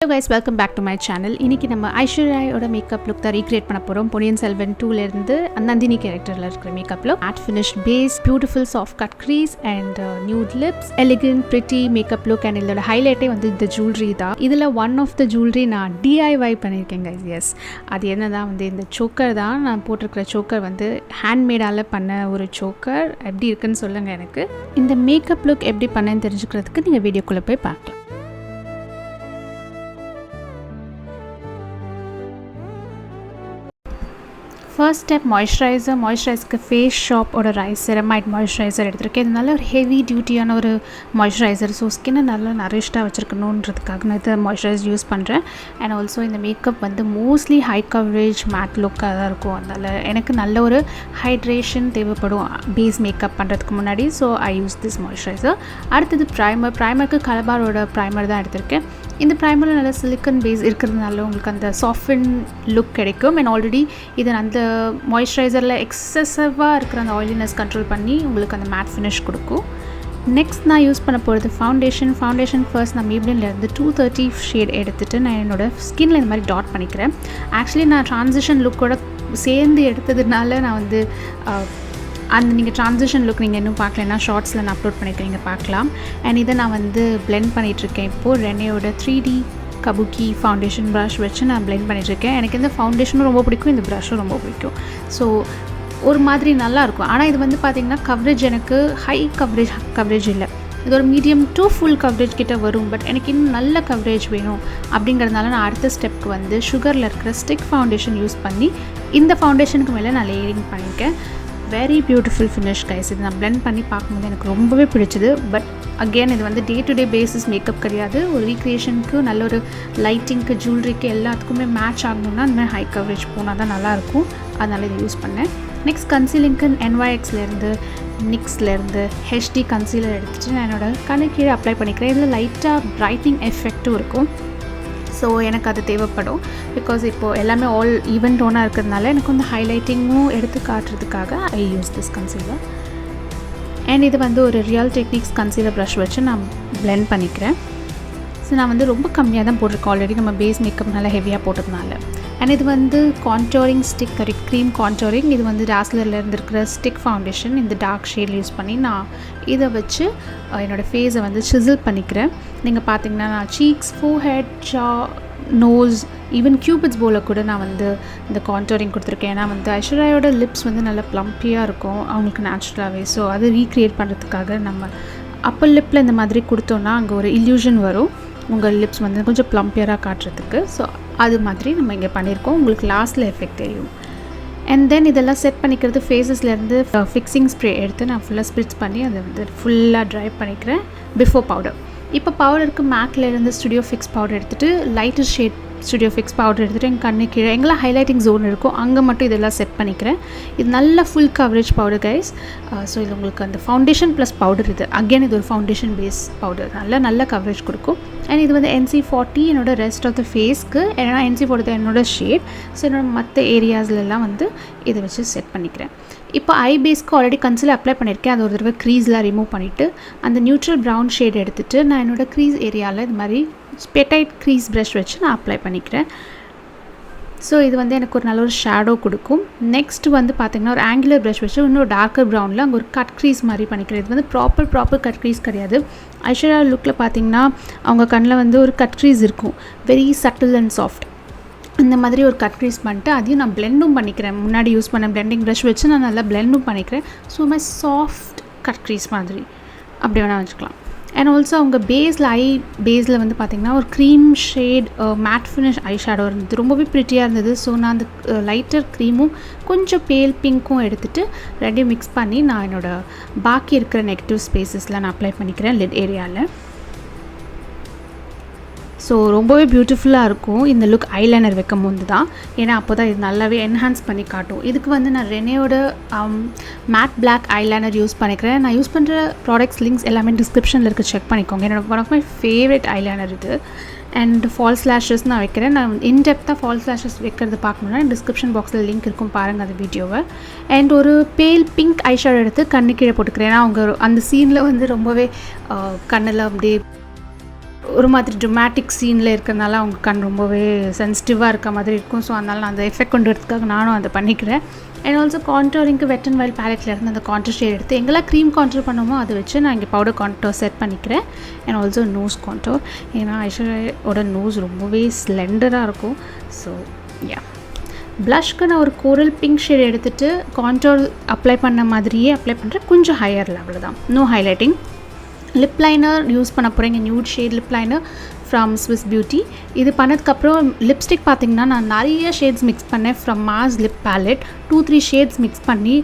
Hello guys, welcome back to my channel. இன்னைக்கு நம்ம Aishwarya ராயோட makeup look தான் ரீக்ரியேட் பண்ண போறோம். பொன்னியின் செல்வன் 2ல இருந்து நந்தினி கேரக்டர்ல இருக்கிற makeup look. Matte finish base, beautiful soft cut crease and nude lips, elegant pretty makeup look and இதோட ஹைலைட்டே வந்து இந்த jewelry தான். இதுல one of the jewelry நான் DIY பண்ணிருக்கேன் guys. Yes. அது என்னன்னா வந்து இந்த choker தான். நான் போட்டிருக்கிற choker வந்து ஹேண்ட்மேடால பண்ண ஒரு choker. எப்படி இருக்குன்னு சொல்லுங்க எனக்கு. இந்த மேக்கப் லுக் எப்படி பண்ணேன்னு தெரிஞ்சுக்கிறதுக்கு நீங்க வீடியோக்குள்ள போய் பார்க்கலாம். First step moisturizer face shop or rice ceramide moisturizer எடுத்துருக்கேன். இது நல்ல ஒரு ஹெவி டியூட்டியான ஒரு மாய்ஸ்சரைசர். ஸோ ஸ்கின்னை நல்லா நரிஷ்டாக வச்சுருக்கணுன்றதுக்காக நான் இதை மாய்ஸ்சரைசர் யூஸ் பண்ணுறேன். அண்ட் ஆல்சோ இந்த மேக்கப் வந்து மோஸ்ட்லி ஹை கவரேஜ் மேட் லுக்காக தான் இருக்கும். அதனால் எனக்கு நல்ல ஒரு ஹைட்ரேஷன் தேவைப்படும் பேஸ் மேக்கப் பண்ணுறதுக்கு முன்னாடி. So I use this moisturiser. அடுத்தது ப்ரைமருக்கு கலபாரோட ப்ரைமர் தான் எடுத்திருக்கேன். இந்த ப்ரைமரில் நல்ல சிலிக்கன் பேஸ் இருக்கிறதுனால உங்களுக்கு அந்த சாஃப்டன் லுக் கிடைக்கும். அண்ட் ஆல்ரெடி இதை அந்த மாய்ஸ்சரைசரில் எக்ஸசிவாக இருக்கிற அந்த ஆயிலினஸ் கண்ட்ரோல் பண்ணி உங்களுக்கு அந்த மேட் ஃபினிஷ் கொடுக்கும். நெக்ஸ்ட் நான் யூஸ் பண்ண போகிறது ஃபவுண்டேஷன் ஃபர்ஸ்ட் நான் மேப்ளின்லேருந்து 230 ஷேட் எடுத்துகிட்டு நான் என்னோடய ஸ்கின்னில் இந்த மாதிரி டாட் பண்ணிக்கிறேன். ஆக்சுவலி நான் ட்ரான்சிஷன் லுக்கோட சேர்ந்து எடுத்ததுனால நான் வந்து அந்த நீங்கள் ட்ரான்சிஷன் லுக் நீங்கள் இன்னும் பார்க்கலன்னா ஷார்ட்ஸில் நான் அப்லோட் பண்ணிக்கிறீங்க பார்க்கலாம். அண்ட் இதை நான் வந்து பிளெண்ட் பண்ணிகிட்ருக்கேன். இப்போது ரெனேயோட 3D கபுக்கி ஃபவுண்டேஷன் ப்ரஷ் வச்சு நான் பிளெண்ட் பண்ணிகிட்ருக்கேன். எனக்கு இந்த ஃபவுண்டேஷனும் ரொம்ப பிடிக்கும், இந்த ப்ரஷ்ஷும் ரொம்ப பிடிக்கும். ஸோ ஒரு மாதிரி நல்லாயிருக்கும். ஆனால் இது வந்து பார்த்திங்கன்னா கவரேஜ் எனக்கு ஹை கவரேஜ் இல்லை, இது ஒரு மீடியம் டு ஃபுல் கவரேஜ் கிட்ட வரும். பட் எனக்கு இன்னும் நல்ல கவரேஜ் வேணும் அப்படிங்கிறதுனால நான் அடுத்த ஸ்டெப்க்கு வந்து சுகரில் இருக்கிற ஸ்டிக் ஃபவுண்டேஷன் யூஸ் பண்ணி இந்த ஃபவுண்டேஷனுக்கு மேலே நான் லேயரிங் பண்ணியிருக்கேன். Very beautiful finish guys. இது நான் பிளெண்ட் பண்ணி பார்க்கும்போது எனக்கு ரொம்பவே பிடிச்சது. பட் அகெயின் இது வந்து day to day basis makeup கிடையாது. ஒரு ரீக்ரியேஷனுக்கு நல்ல ஒரு லைட்டிங்க்கு ஜுவல்லரிக்கு எல்லாத்துக்குமே மேட்ச் ஆகணும்னா இந்த மாதிரி ஹை கவரேஜ் போனால் தான் நல்லாயிருக்கும். அதனால் இதை யூஸ் பண்ணேன். நெக்ஸ்ட் கன்சீலிங்க்கு NYXலேருந்து நிக்ஸ்லேருந்து ஹெச்டி கன்சீலர் எடுத்துகிட்டு நான் என்னோடய கண்ணு கீழே அப்ளை பண்ணிக்கிறேன். இதில் லைட்டாக பிரைட்னிங் எஃபெக்ட்டும் இருக்கும். ஸோ எனக்கு அது தேவைப்படும். பிகாஸ் இப்போது எல்லாமே ஆல் ஈவன் டோனாக இருக்கிறதுனால எனக்கு வந்து ஹைலைட்டிங்கும் எடுத்து காட்டுறதுக்காக ஐ யூஸ் திஸ் கன்சீலர். அண்ட் இது வந்து ஒரு ரியல் டெக்னிக்ஸ் கன்சீலர் ப்ரஷ் வச்சு நான் பிளெண்ட் பண்ணிக்கிறேன். ஸோ நான் வந்து ரொம்ப கம்மியாக தான் போட்டிருக்கேன். ஆல்ரெடி நம்ம பேஸ் மேக்கப் நல்லா ஹெவியாக போட்டதுனால. அண்ட் இது வந்து கான்டோரிங் ஸ்டிக் க்ரீம் கான்டோரிங். இது வந்து டாஸ்லர்லேருந்து இருக்கிற ஸ்டிக் ஃபவுண்டேஷன். இந்த டார்க் ஷேட் யூஸ் பண்ணி நான் இதை வச்சு என்னோடய ஃபேஸை வந்து சிசில் பண்ணிக்கிறேன். நீங்கள் பார்த்தீங்கன்னா நான் சீக்ஸ், ஃபோர்ஹெட், ஜா, நோஸ், ஈவன் கியூபிட்ஸ் போல கூட நான் வந்து இந்த கான்டோரிங் கொடுத்துருக்கேன். ஏன்னா வந்து ஐஸ்வர்யாவோட லிப்ஸ் வந்து நல்லா ப்ளம்பியாக இருக்கும் அவங்களுக்கு நேச்சுரலாகவே. ஸோ அதை ரீக்ரியேட் பண்ணுறதுக்காக நம்ம அப்பர் லிப்பில் இந்த மாதிரி கொடுத்தோன்னா அங்கே ஒரு இல்யூஷன் வரும், உங்கள் லிப்ஸ் வந்து கொஞ்சம் ப்ளம்பியராக காட்டுறதுக்கு. ஸோ அது மாதிரி நம்ம இங்கே பண்ணியிருக்கோம். உங்களுக்கு லாஸ்ட்டில் எஃபெக்ட் தெரியும். அண்ட் தென் இதெல்லாம் செட் பண்ணிக்கிறது ஃபேஸஸ்லேருந்து ஃபிக்ஸிங் ஸ்ப்ரே எடுத்து நான் ஃபுல்லாக ஸ்ப்ரிட்ஸ் பண்ணி அதை வந்து ஃபுல்லாக ட்ரை பண்ணிக்கிறேன் பிஃபோர் பவுடர். இப்போ பவுடருக்கு மேக்லேருந்து ஸ்டுடியோ ஃபிக்ஸ் பவுடர் எடுத்துகிட்டு lighter shade studio fix powder எடுத்துகிட்டு எங்கள் கண்ணு கீழே எங்கெல்லாம் ஹைலைட்டிங் ஜோன் இருக்கும் அங்கே மட்டும் இதெல்லாம் செட் பண்ணிக்கிறேன். இது நல்ல full coverage powder guys. So இது உங்களுக்கு அந்த ஃபவுண்டேஷன் ப்ளஸ் பவுடர். இது அகெயின் இது ஒரு ஃபவுண்டேஷன் பேஸ் பவுடர், நல்ல கவரேஜ் கொடுக்கும். அண்ட் இது வந்து NC40 என்னோட ரெஸ்ட் ஆஃப் த ஃபேஸ்க்கு. ஏன்னா NC40 என்னோட ஷேட். ஸோ என்னோட மற்ற ஏரியாஸ்லாம் வந்து இதை வச்சு செட் பண்ணிக்கிறேன். இப்போ ஐ பேஸ்க்கு ஆல்ரெடி கன்சீலர் அப்ளை பண்ணியிருக்கேன். அது ஒரு தடவை க்ரீஸ்லாம் ரிமூவ் பண்ணிவிட்டு அந்த நியூட்ரல் ப்ரௌன் ஷேட் எடுத்துகிட்டு நான் என்னோடய க்ரீஸ் ஏரியாவில் இது மாதிரி பெட்டைட் க்ரீஸ் ப்ரஷ் வச்சு நான் அப்ளை பண்ணிக்கிறேன். ஸோ இது வந்து எனக்கு ஒரு நல்ல ஒரு ஷேடோ கொடுக்கும். நெக்ஸ்ட் வந்து பார்த்திங்கன்னா ஒரு ஆங்குலர் ப்ரஷ் வச்சு இன்னும் டார்க்கர் ப்ரௌனில் அங்கே ஒரு கட் க்ரீஸ் மாதிரி பண்ணிக்கிறேன். இது வந்து ப்ராப்பர் கட் க்ரீஸ் கிடையாது. ஐஸ்வர்யா லுக்கில் பார்த்திங்கன்னா அவங்க கண்ணில் வந்து ஒரு கட் க்ரீஸ் இருக்கும், வெரி சட்டில் அண்ட் சாஃப்ட். இந்த மாதிரி ஒரு கட் க்ரீஸ் பண்ணிட்டு அதையும் நான் பிளெண்டும் பண்ணிக்கிறேன். முன்னாடி யூஸ் பண்ண பிளெண்டிங் ப்ரஷ் வச்சு நான் நல்லா பிளெண்டும் பண்ணிக்கிறேன். ஸோ மாதிரி சாஃப்ட் கட் க்ரீஸ் மாதிரி அப்படி வேணால் வச்சுக்கலாம். அண்ட் ஆல்சோ அவங்க ஐ பேஸில் வந்து பார்த்திங்கன்னா ஒரு cream shade matte finish eye shadow இருந்தது, ரொம்பவே ப்ரிட்டியாக இருந்தது. ஸோ நான் அந்த லைட்டர் க்ரீமும் கொஞ்சம் பேல் பிங்க்கும் எடுத்துகிட்டு ரெண்டையும் மிக்ஸ் பண்ணி நான் என்னோடய பாக்கி இருக்கிற நெகட்டிவ் ஸ்பேஸஸில் நான் அப்ளை பண்ணிக்கிறேன் லிட் ஏரியாவில். ஸோ ரொம்பவே பியூட்டிஃபுல்லாக இருக்கும் இந்த லுக் ஐலைனர் வைக்கும் போது தான். ஏன்னா அப்போ தான் இது நல்லாவே என்ஹான்ஸ் பண்ணி காட்டும். இதுக்கு வந்து நான் ரெனேயோட மேட் பிளாக் ஐலைனர் யூஸ் பண்ணிக்கிறேன். நான் யூஸ் பண்ணுற ப்ராடக்ட்ஸ் லிங்க்ஸ் எல்லாமே டிஸ்கிரிப்ஷனில் இருக்க செக் பண்ணிக்கோங்க. என்னோட one of my favourite eyeliner இது. அண்ட் ஃபால்ஸ் லேஷஸ் நான் வைக்கிறேன். நான் இன்டெப்த்தாக ஃபால்ஸ் லேஷஸ் வைக்கிறது பார்க்கணுன்னா டிஸ்கிரிப்ஷன் பாக்ஸில் லிங்க் இருக்கும், பாருங்கள் அந்த வீடியோவை. அண்ட் ஒரு பேல் பிங்க் ஐஷேடோ எடுத்து கண்ணு கீழே போட்டுக்கிறேன். ஏன்னா அவங்க அந்த சீனில் வந்து ரொம்பவே கண்ணில் அப்படியே ஒரு மாதிரி ட்ரமாட்டிக் சீனில் இருக்கிறனால அவங்க கண் ரொம்பவே சென்சிட்டிவாக இருக்க மாதிரி இருக்கும். ஸோ அதனால் நான் அந்த எஃபெக்ட் கொண்டு வரதுக்காக நானும் அதை பண்ணிக்கிறேன். அண்ட் ஆல்சோ கான்டோரிங்க்கு வெட் அண்ட் வைல்ட் பேலெட்டில் இருந்து அந்த கான்டோர் ஷேட் எடுத்து எங்கெல்லாம் க்ரீம் கான்டோர் பண்ணுமோ அதை வச்சு நான் இங்கே பவுடர் கான்டோர் செட் பண்ணிக்கிறேன். And also nose contour. ஏன்னா ஐஸ்வர்யாவோட நோஸ் ரொம்பவே ஸ்லெண்டராக இருக்கும். ஸோ யா, ப்ளஷ்க்கு நான் ஒரு கோரல் பிங்க் ஷேட் எடுத்துகிட்டு கான்டோர் அப்ளை பண்ண மாதிரியே அப்ளை பண்ணுறேன். கொஞ்சம் ஹையர் லெவலில் தான், no highlighting. Lip liner use பண்ண போகிறேன். இங்கே nude shade lip liner from Swiss beauty. இது பண்ணதுக்கப்புறம் லிப்ஸ்டிக் பார்த்திங்கன்னா நான் நிறைய ஷேட்ஸ் மிக்ஸ் பண்ணேன். From Mars lip palette 2-3 shades mix பண்ணி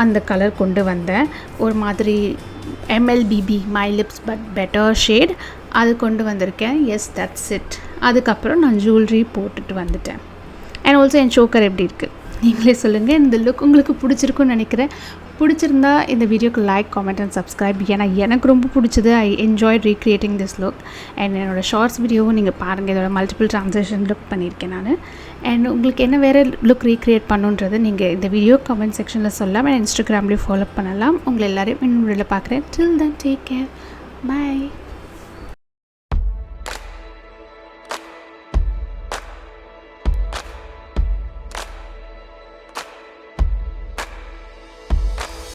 அந்த கலர் கொண்டு வந்தேன். ஒரு மாதிரி MLBB my lips but better shade அது கொண்டு வந்திருக்கேன். Yes, that's it. அதுக்கப்புறம் நான் ஜுவல்லரி போட்டுட்டு வந்துட்டேன். அண்ட் ஆல்சோ என் சோக்கர் எப்படி இருக்குது நீங்களே சொல்லுங்கள். இந்த லுக் உங்களுக்கு பிடிச்சிருக்குன்னு நினைக்கிறேன். பிடிச்சிருந்தா இந்த வீடியோக்கு லைக், காமெண்ட் அண்ட் சப்ஸ்கிரைப். ஏன்னா எனக்கு ரொம்ப பிடிச்சது. I enjoy recreating this look. And என்னோடய ஷார்ட்ஸ் வீடியோவும் நீங்கள் பாருங்கள். இதோட மல்டிபிள் ட்ரான்சாக்ஷன் லுக் பண்ணியிருக்கேன் நான். அண்ட் உங்களுக்கு என்ன வேறு லுக் ரீக்ரியேட் பண்ணுன்றது நீங்கள் இந்த வீடியோ கமெண்ட் செக்ஷனில் சொல்லலாம். அண்ட் இன்ஸ்டாகிராம்லேயும் ஃபாலோ பண்ணலாம். உங்களை எல்லோரையும் இன்னும் வீடியோவில் பார்க்குறேன். டில் தென் டேக் கேர், பை.